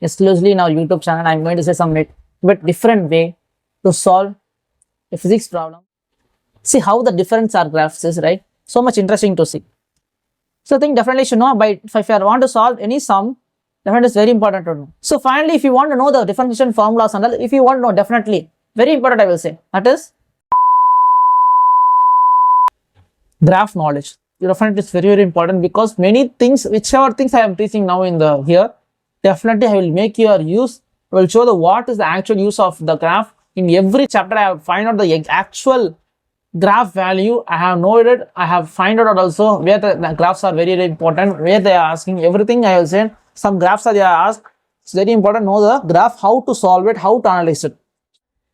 exclusively in our YouTube channel, I'm going to say some bit different way to solve a physics problem. See how the difference are graphs is, right? So much interesting to see. So I think definitely should know, but if I want to solve any sum, definitely it's very important to know. So finally, if you want to know the differentiation formulas and all, if you want to know, definitely very important, I will say, that is graph knowledge. Definitely it's very important, because many things, whichever things I am teaching now in the here, definitely I will make your use. I will show the what is the actual use of the graph. In every chapter, I have find out the actual graph value. I have noted, I have find out also where the graphs are very, very important, where they are asking everything. I will say some graphs are they are asked. It's very important to know the graph, how to solve it, how to analyze it.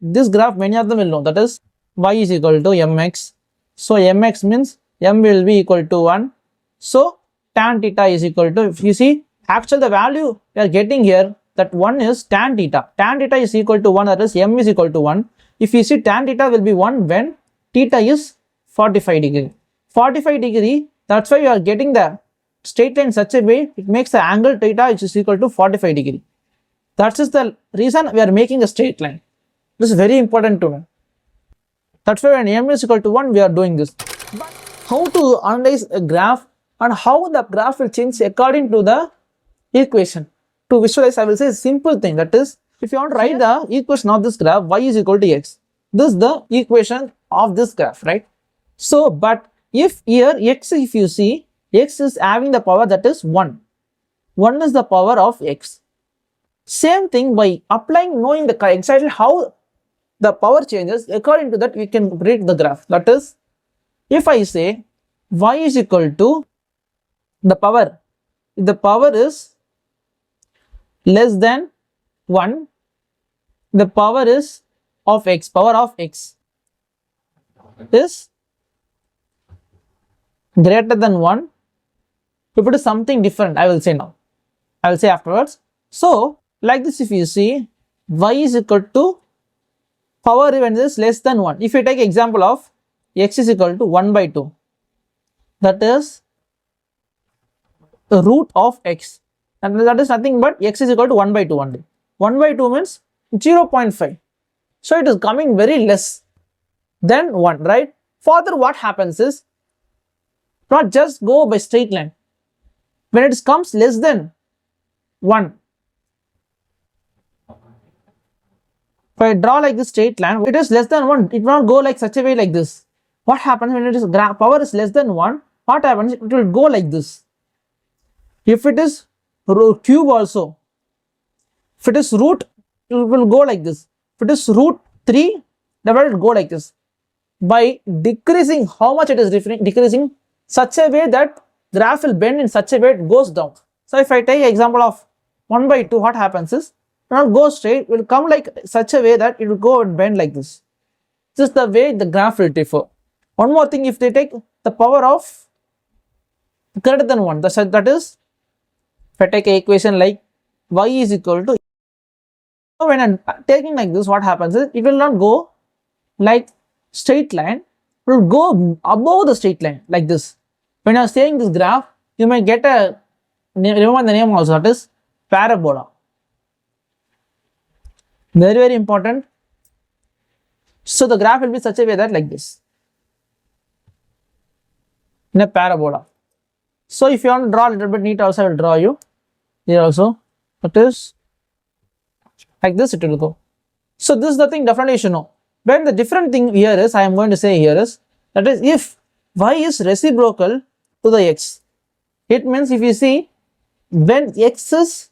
This graph, many of them will know, that is y is equal to mx. So mx means m will be equal to 1. So tan theta is equal to, if you see, actually the value we are getting here, that 1 is tan theta. Tan theta is equal to 1, that is m is equal to 1. If you see, tan theta will be 1 when theta is 45 degree. 45 degree, that's why you are getting the straight line such a way, it makes the angle theta which is equal to 45 degree. That is the reason we are making a straight line. This is very important to know. That's why when m is equal to 1, we are doing this. But how to analyze a graph and how the graph will change according to the equation. To visualize, I will say a simple thing, that is, if you want to write the equation of this graph, y is equal to x. This is the equation of this graph, right? So, but if here x, if you see, x is having the power, that is 1. 1 is the power of x. Same thing, by applying, knowing the exactly how the power changes, according to that we can read the graph. That is, if I say y is equal to the power, if the power is less than 1, the power is of x, power of x is greater than 1. If it is something different, I will say now, I will say afterwards. So like this, if you see, y is equal to power when it is less than 1. If you take example of x is equal to 1 by 2, that is the root of x, and that is nothing but x is equal to 1 by 2 only. 1 by 2 means 0.5. So it is coming very less than 1, right? Further, what happens is, not just go by straight line. When it comes less than 1, if I draw like this straight line, it is less than 1, it will not go like such a way like this. What happens when it is power is less than 1? What happens? It will go like this. If it is cube also, if it is root, it will go like this. If it is root 3, then it will go like this. By decreasing, how much it is decreasing, such a way that graph will bend in such a way it goes down. So if I take example of 1 by 2, what happens is, it will not go straight, it will come like such a way that it will go and bend like this. This is the way the graph will differ. One more thing, if they take the power of greater than 1, that is, if I take an equation like y is equal to, so when I'm taking like this, what happens is, it will not go like straight line, it will go above the straight line like this. When you are saying this graph, you may get a, remember the name also, that is parabola. Very, very important. So the graph will be such a way that like this, in a parabola. So if you want to draw a little bit neat also, I will draw you here also. That is like this, it will go. So this is the thing definitely you should know. When the different thing here is, I am going to say here is, that is, if y is reciprocal to the x, it means if you see, when x is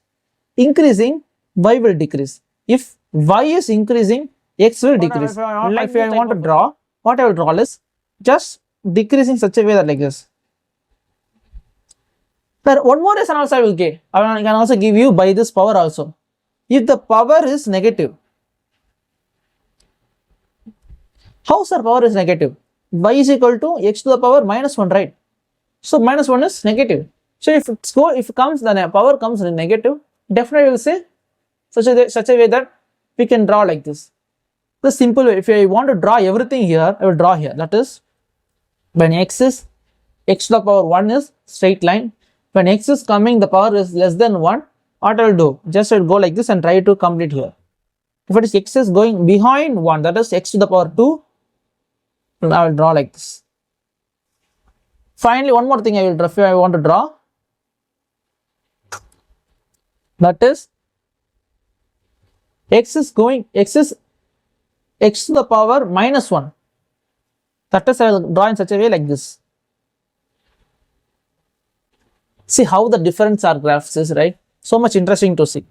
increasing, y will decrease. If y is increasing, x will decrease. Like if I want to draw, what I will draw is just decreasing such a way that like this. But one more reason also I will give. I can also give you by this power also. If the power is negative, how sir power is negative? Y is equal to x to the power minus 1, right? So minus 1 is negative. So if it comes, the power comes in negative, definitely will say such a way that we can draw like this. The simple way, if I want to draw everything here, I will draw here. That is, when x is x to the power 1 is straight line. When x is coming, the power is less than 1, what I will do, just I will go like this and try to complete here. If it is x is going behind 1, that is x to the power 2, I will draw like this. Finally, one more thing I want to draw, that is x to the power minus 1. That is, I will draw in such a way like this. See how the difference our graphs is, right? So much interesting to see.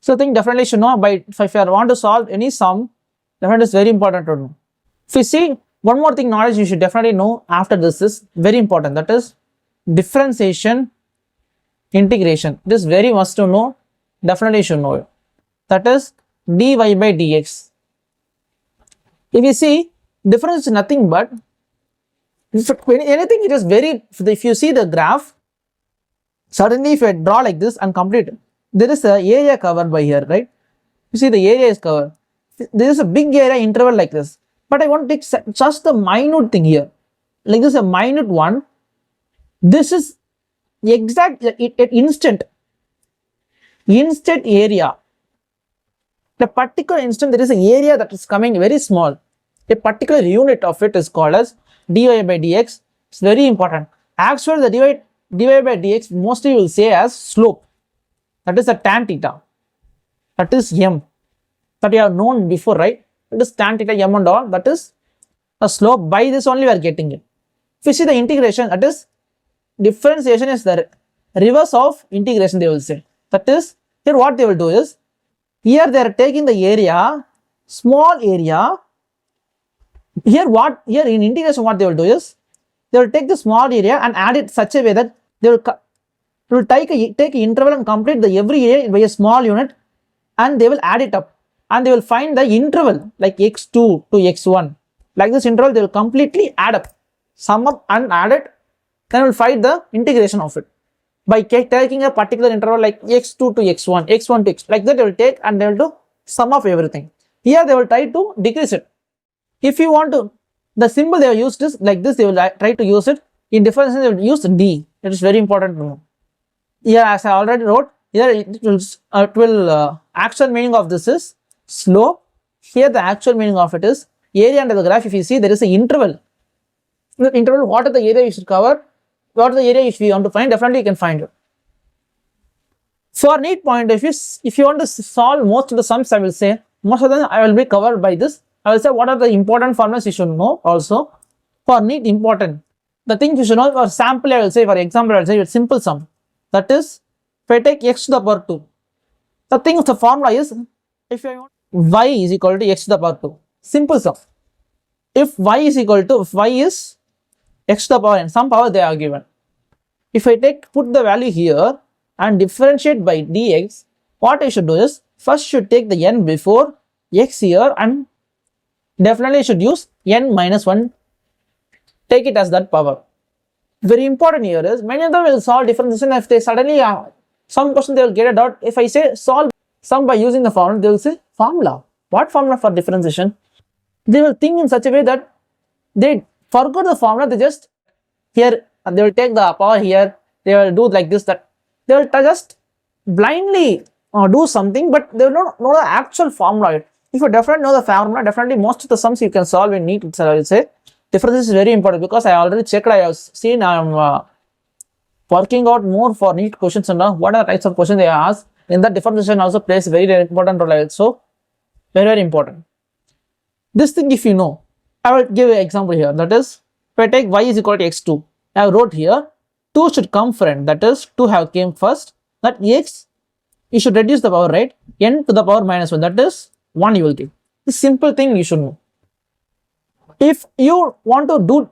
So I think definitely should know, by if I want to solve any sum, definitely is very important to know. If you see, one more thing knowledge you should definitely know after this is very important, that is differentiation, integration. This is very must to know, definitely you should know it. That is dy by dx. If you see, difference is nothing but, if anything it is very, if you see the graph, suddenly if I draw like this and complete, there is a area covered by here, right? You see the area is covered. There is a big area interval like this, but I want to take just the minute thing here, like this, a minute one. This is exact instant area. The particular instant there is an area that is coming very small. A particular unit of it is called as dy by dx. It's very important. Actually, the dy by dx mostly you will say as slope. That is a tan theta. That is m. That you have known before, right? It is tan theta m and all. That is a slope. By this only we are getting it. If you see the integration, that is differentiation is the reverse of integration, they will say. That is, here what they will do is, here they are taking the area, small area. Here in integration what they will do is, they will take the small area and add it such a way that they will take an interval and complete the every area by a small unit, and they will add it up, and they will find the interval like x2 to x1. Like this interval they will completely add up, sum up and add it, then we will find the integration of it. By taking a particular interval like x2 to x1, x1 to x, like that they will take and they will do sum of everything. Here they will try to decrease it. If you want to, the symbol they have used is like this, they will try to use it. In differentiation they will use d. It is very important to know. Here, as I already wrote, here it will actual meaning of this is slope. Here the actual meaning of it is area under the graph. If you see, there is an interval. The interval, what are the area you should cover, what are the area if you want to find, definitely you can find it. For Neet point of view, if you want to solve most of the sums, I will say, most of them I will be covered by this. I will say what are the important formulas you should know also. For Neet important, the things you should know, for sample I will say, for example I will say it's simple sum. That is, if I take x to the power 2, the thing of the formula is, if I want y is equal to x to the power 2, simple sum. If y is x to the power n, some power they are given. If I put the value here and differentiate by dx, what I should do is, first should take the n before x here, and definitely should use n minus 1, take it as that power. Very important here is, many of them will solve differentiation. If they suddenly, some question they will get a doubt. If I say solve sum by using the formula, they will say formula. What formula for differentiation? They will think in such a way that they forgot the formula. They just, here they will take the power here, they will do like this, that they will just blindly do something, but they will not know the actual formula. If you definitely know the formula, definitely most of the sums you can solve in Neet itself. I will say difference is very important, because I already checked, I have seen, I am working out more for Neet questions and what are the types of questions they ask. In that, differentiation also plays very important role. So very important. This thing if you know, I will give an example here. That is, if I take y is equal to x2, I have wrote here 2 should come friend. That is, 2 have came first. That x, you should reduce the power, right? N to the power minus 1. That is 1 you will give. This simple thing you should know. If you want to do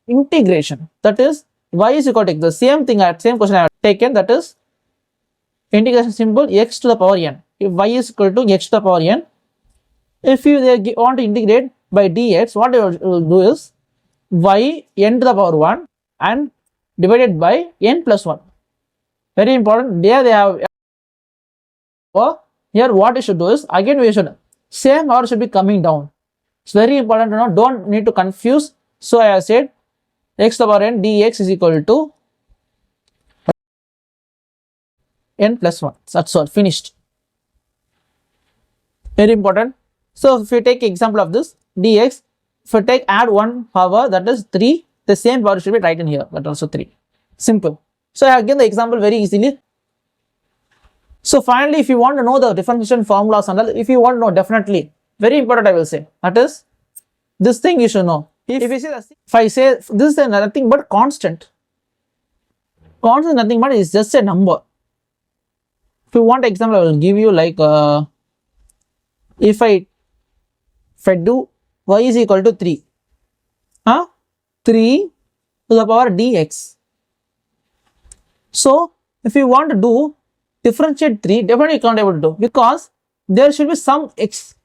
integration, that is y is equal to x, the same thing, same question I have taken, that is integration symbol x to the power n. If y is equal to x to the power n, if you want to integrate by dx, what you will do is y n to the power 1 and divided by n plus 1. Very important. There they have. Here what you should do is, again we should, same power should be coming down. It's very important to know, don't need to confuse. So I have said x to the power n dx is equal to n plus 1. That's all, finished. Very important. So if you take example of this dx, if you take add 1 power, that is 3, the same power should be right in here, that also 3. Simple. So I have given the example very easily. So finally, if you want to know the differentiation formulas and all, if you want to know, definitely very important, I will say, that is this thing you should know. If you see this, if I say this is nothing but constant is nothing but is just a number. If you want example, I will give you like if I do y is equal to 3, 3 to the power dx. So if you want to do differentiate 3, definitely you can't able to do, because there should be some x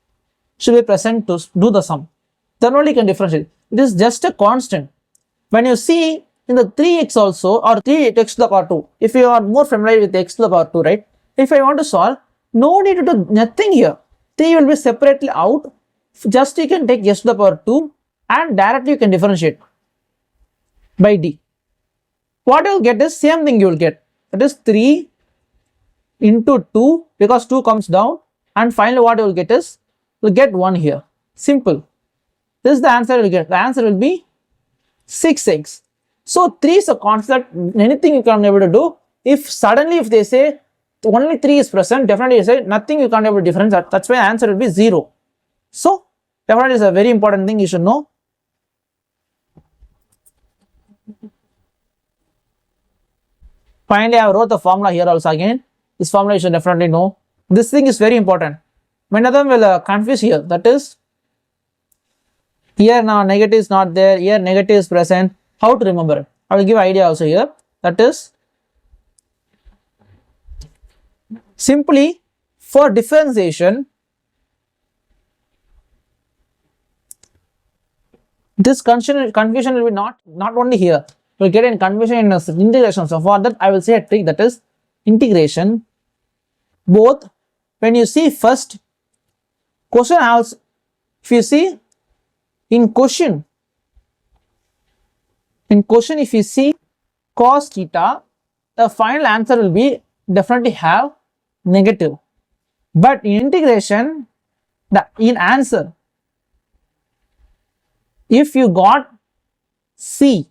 should be present to do the sum. Then only you can differentiate. It is just a constant. When you see in the 3x also, or 3x to the power 2, if you are more familiar with x to the power 2, right? If I want to solve, no need to do nothing here. 3 will be separately out. Just you can take x to the power 2 and directly you can differentiate by d. What you will get is same thing you will get. That is 3 into 2, because 2 comes down, and finally what you will get is, you will get 1 here. Simple. This is the answer you will get. The answer will be 6x. So 3 is a constant. Anything you can be able to do. If suddenly if they say only 3 is present, definitely you say nothing you can't be able to differentiate. That's why the answer will be 0. So definitely is a very important thing you should know. Finally, I wrote the formula here also again. This formula you should definitely know. This thing is very important. Many of them will confuse here. That is, here now negative is not there, here negative is present. How to remember it? I will give idea also here. That is, simply for differentiation, this confusion will be not only here. You will get in confusion in integration. So for that, I will say a trick, that is integration. Both when you see first question also, if you see in question if you see cos theta, the final answer will be definitely have negative. But in integration, in answer, if you got c,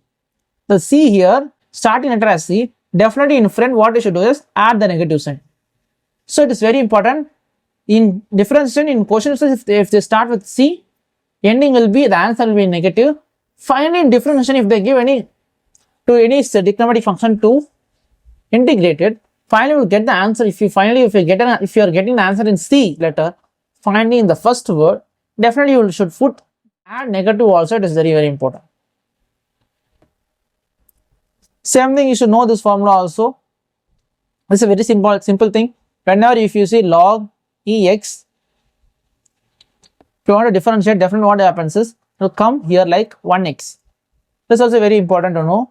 the c here starting letter as c, definitely in front what you should do is add the negative sign. So it is very important. In differentiation, in quotient, if they start with c, ending will be, the answer will be negative. Finally, in differentiation, if they give any trigonometric function to integrate it, finally you will get the answer. If you are getting the answer in c letter, finally in the first word, definitely you should put add negative also. It is very, very important. Same thing, you should know this formula also. It's a very simple thing. Whenever if you see log ex, if you want to differentiate, definitely what happens is, it will come here like 1x. This is also very important to know.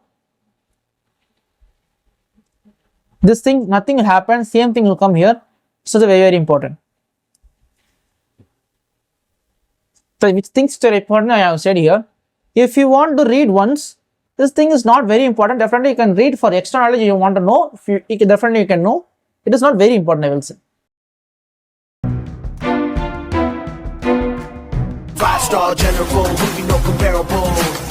This thing, nothing will happen, same thing will come here. So it's very, very important. So which things are important, I have said here. If you want to read once, this thing is not very important. Definitely you can read for extra knowledge you want to know. Definitely you can know. It is not very important, I will say. 5-star general, who you know comparable.